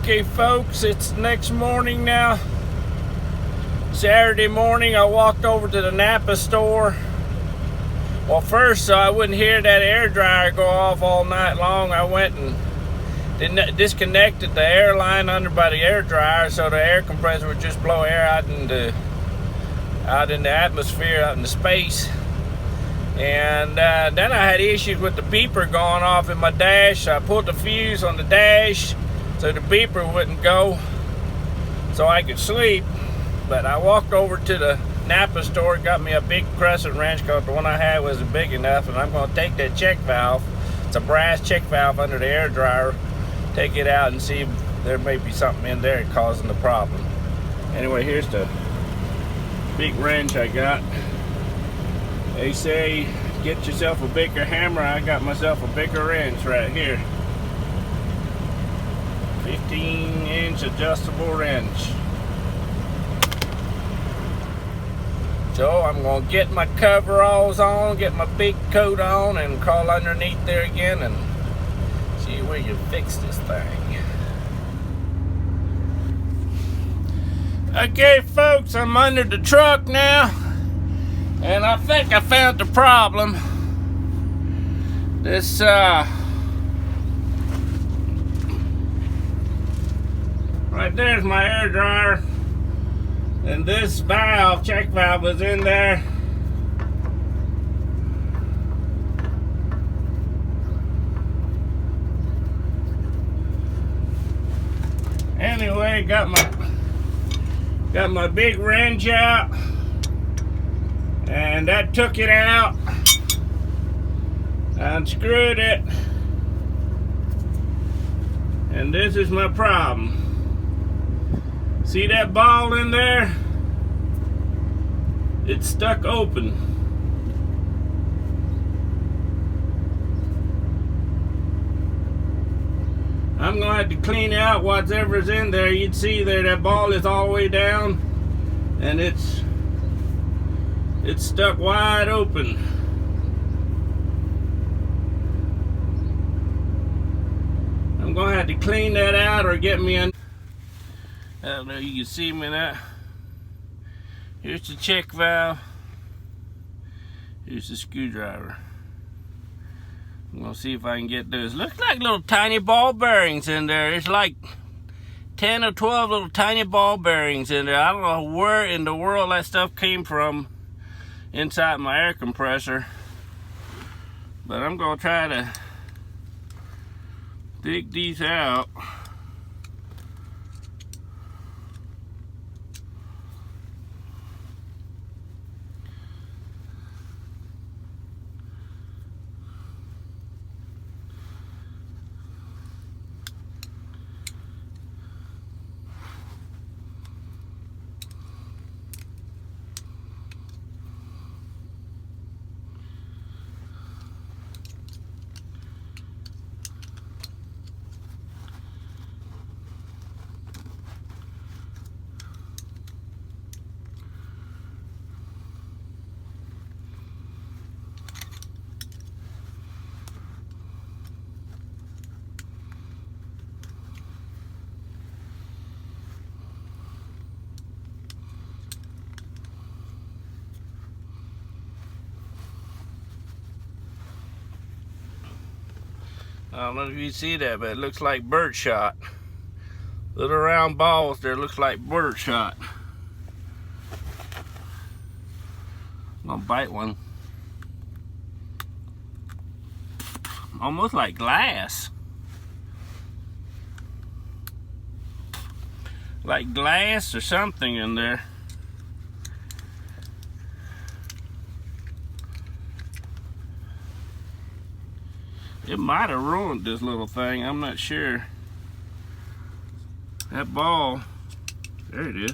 Okay, folks, it's next morning now. Saturday morning, I walked over to the Napa store. Well, first, so I wouldn't hear that air dryer go off all night long, I went and disconnected the air line under by the air dryer, so the air compressor would just blow air out in the atmosphere, out into space. And then I had issues with the beeper going off in my dash. I pulled the fuse on the dash so the beeper wouldn't go, so I could sleep. But I walked over to the Napa store, got me a big crescent wrench because the one I had wasn't big enough, and I'm going to take that check valve. It's a brass check valve under the air dryer. Take it out and see if there may be something in there causing the problem. Anyway, here's the big wrench I got. They say get yourself a bigger hammer. I got myself a bigger wrench right here. 15-inch adjustable wrench. So I'm gonna get my coveralls on, get my big coat on, and crawl underneath there again and see where you fix this thing. Okay, folks, I'm under the truck now, and I think I found the problem. This right there's my air dryer, and this valve, check valve, was in there. Anyway, got my big wrench out, and that took it out. I unscrewed it, and this is my problem. See that ball in there? It's stuck open. I'm gonna have to clean out whatever's in there. You'd see there that ball is all the way down, and it's stuck wide open. I'm gonna have to clean that out or get me a I don't know, you can see me now. Here's the check valve. Here's the screwdriver. I'm gonna see if I can get those. Looks like little tiny ball bearings in there. It's like 10 or 12 little tiny ball bearings in there. I don't know where in the world that stuff came from inside my air compressor. But I'm gonna try to dig these out. I don't know if you see that, but it looks like birdshot. Little round balls there, looks like birdshot. I'm gonna bite one. Almost like glass. Like glass or something in there. It might have ruined this little thing, I'm not sure. That ball, there it is.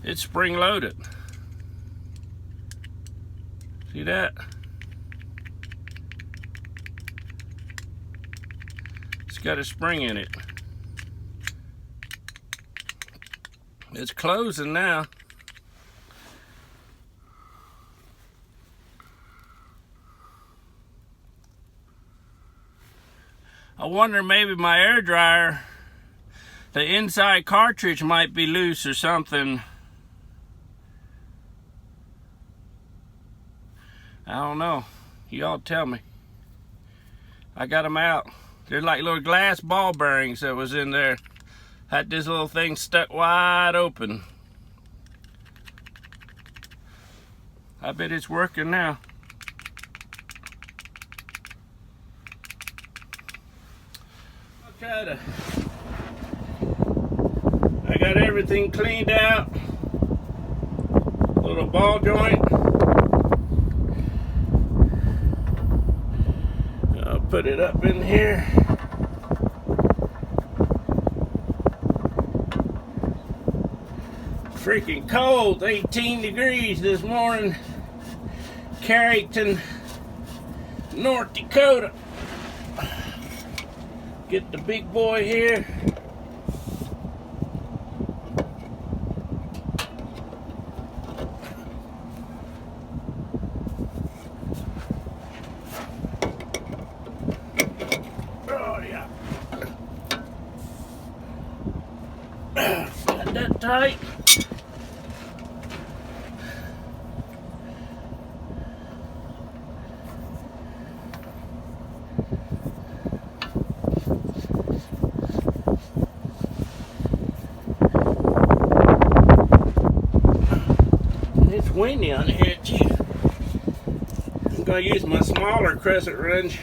It's spring loaded. See that? It's got a spring in it. It's closing now. I wonder maybe my air dryer, the inside cartridge might be loose or something. I don't know. Y'all tell me. I got them out. They're like little glass ball bearings that was in there. Had this little thing stuck wide open. I bet it's working now. I got everything cleaned out. Little ball joint. I'll put it up in here. Freaking cold, 18 degrees this morning. Carrington, North Dakota. Get the big boy here. Oh yeah. Got that tight. Windy on here too. I'm gonna use my smaller crescent wrench.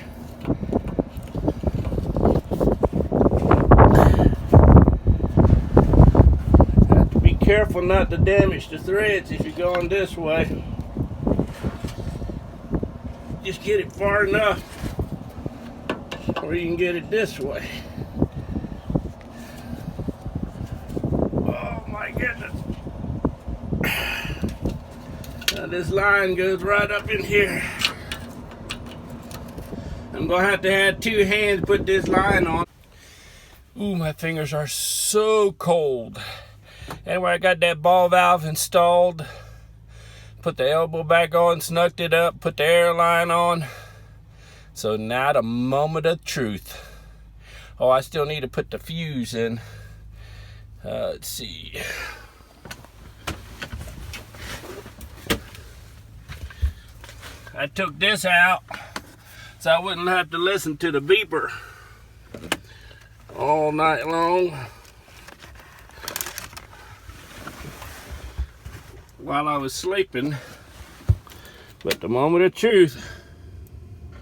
Have to be careful not to damage the threads if you're going this way. Just get it far enough or you can get it this way. Oh my goodness. This line goes right up in here. I'm gonna have to have two hands put this line on. Ooh, my fingers are so cold. Anyway, I got that ball valve installed. Put the elbow back on, snugged it up, put the air line on. So now the moment of truth. Oh, I still need to put the fuse in. Let's see. I took this out so I wouldn't have to listen to the beeper all night long while I was sleeping. But the moment of truth.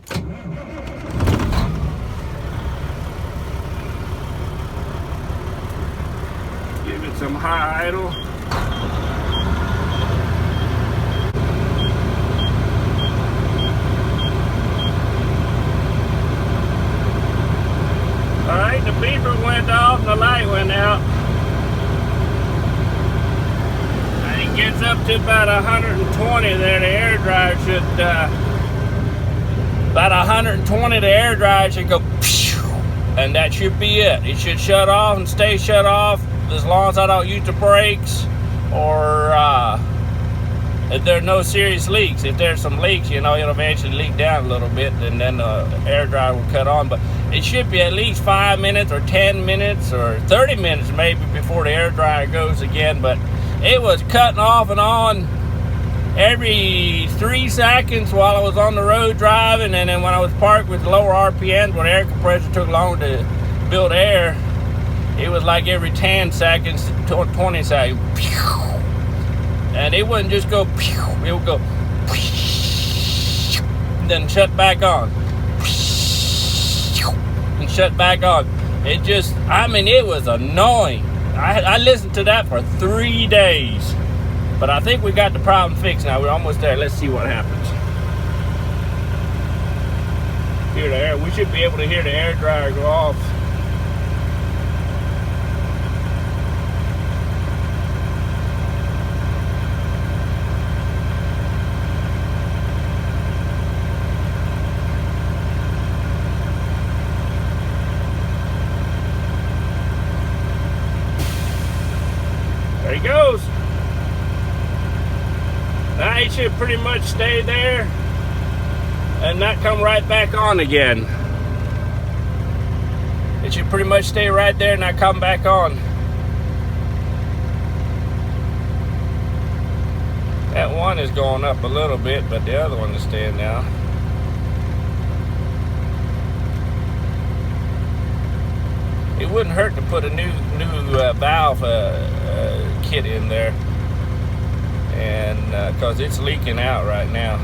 Give it some high idle. Alright, the beeper went off and the light went out. And it gets up to about 120 there. The air dryer should, about 120, the air dryer should go, and that should be it. It should shut off and stay shut off as long as I don't use the brakes or if there are no serious leaks. If there's some leaks, you know, it'll eventually leak down a little bit and then the air dryer will cut on. But it should be at least 5 minutes or 10 minutes or 30 minutes maybe before the air dryer goes again. But it was cutting off and on every 3 seconds while I was on the road driving, and then when I was parked with lower RPMs, when the air compressor took longer to build air, it was like every 10 seconds to 20 seconds. And it wouldn't just go, it would go, then shut back on, and shut back on. It just, I mean, it was annoying. I listened to that for 3 days. But I think we got the problem fixed now. We're almost there. Let's see what happens. Hear the air. We should be able to hear the air dryer go off. There he goes. Now he should pretty much stay there and not come right back on again. It should pretty much stay right there and not come back on. That one is going up a little bit, but the other one is staying down. It wouldn't hurt to put a new valve kit in there, and because it's leaking out right now,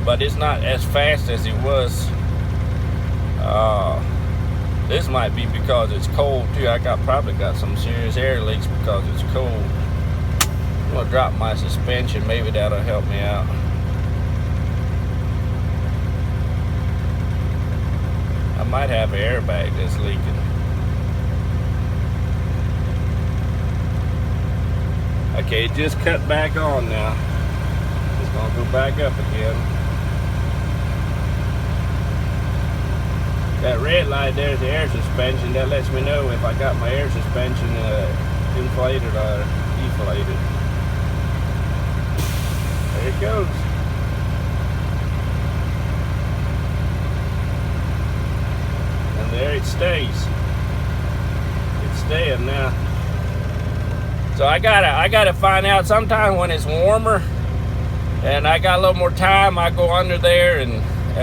but it's not as fast as it was. This might be because it's cold too. I probably got some serious air leaks because it's cold. I'm gonna drop my suspension. Maybe that'll help me out. I might have an airbag that's leaking. Okay, it just cut back on now. It's gonna go back up again. That red light there is the air suspension. That lets me know if I got my air suspension inflated or deflated. There it goes. And there it stays. It's staying now. So I gotta find out sometime when it's warmer and I got a little more time, I go under there and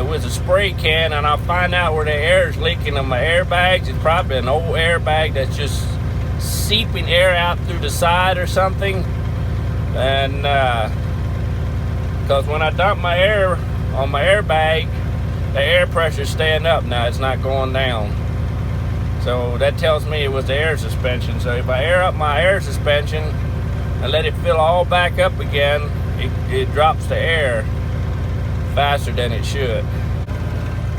with a spray can, and I'll find out where the air is leaking on my airbags. It's probably an old airbag that's just seeping air out through the side or something. And because when I dump my air on my airbag, the air pressure's staying up now, it's not going down. So that tells me it was the air suspension. So if I air up my air suspension and let it fill all back up again, it drops the air faster than it should.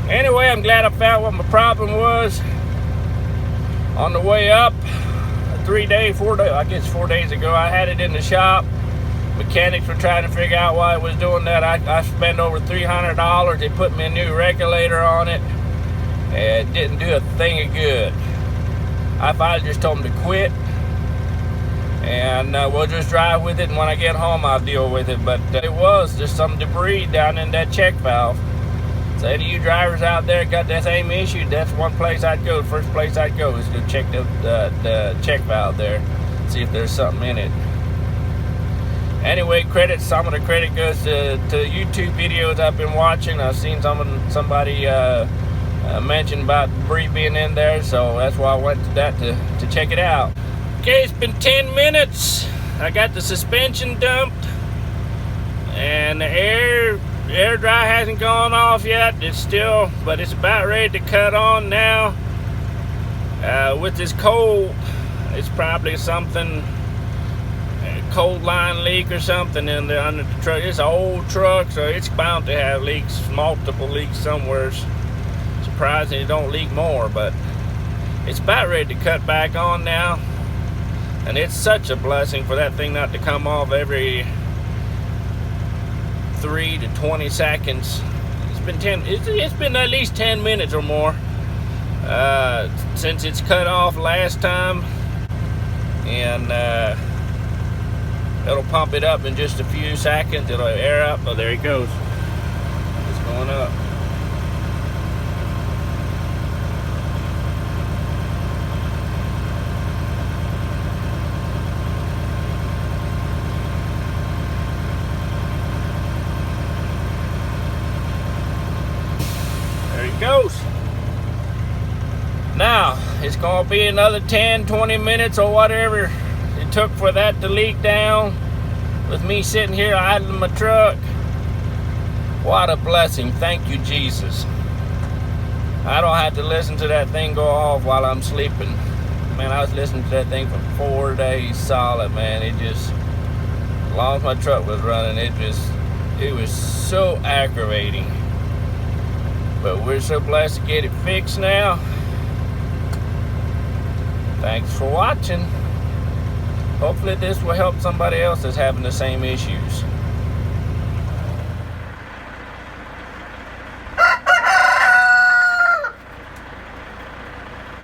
Anyway, I'm glad I found what my problem was. On the way up, 4 days, I guess 4 days ago, I had it in the shop. Mechanics were trying to figure out why it was doing that. I spent over $300. They put me a new regulator on it. It didn't do a thing of good. I finally just told them to quit. And we'll just drive with it, and when I get home I'll deal with it. But it was just some debris down in that check valve. So any of you drivers out there got that same issue, that's one place I'd go. The first place I'd go is to check the check valve there, see if there's something in it. Anyway, some of the credit goes to YouTube videos I've been watching. I've seen somebody mention about debris being in there, so that's why I went to that to check it out. Okay, it's been 10 minutes. I got the suspension dumped, and the air dry hasn't gone off yet. But it's about ready to cut on now. With this cold, it's probably something, a cold line leak or something in there under the truck. It's an old truck, so it's bound to have leaks, multiple leaks somewhere. Surprising it don't leak more, but it's about ready to cut back on now. And it's such a blessing for that thing not to come off every 3 to 20 seconds. It's been at least 10 minutes or more since it's cut off last time, and it'll pump it up in just a few seconds. It'll air up. Oh, there it goes. It's going up. Goes. Now it's gonna be another 10-20 minutes or whatever it took for that to leak down, with me sitting here idling my truck. What a blessing. Thank you, Jesus. I don't have to listen to that thing go off while I'm sleeping. Man, I was listening to that thing for 4 days solid, man. It just, as long as my truck was running, it was so aggravating. But we're so blessed to get it fixed now. Thanks for watching. Hopefully this will help somebody else that's having the same issues.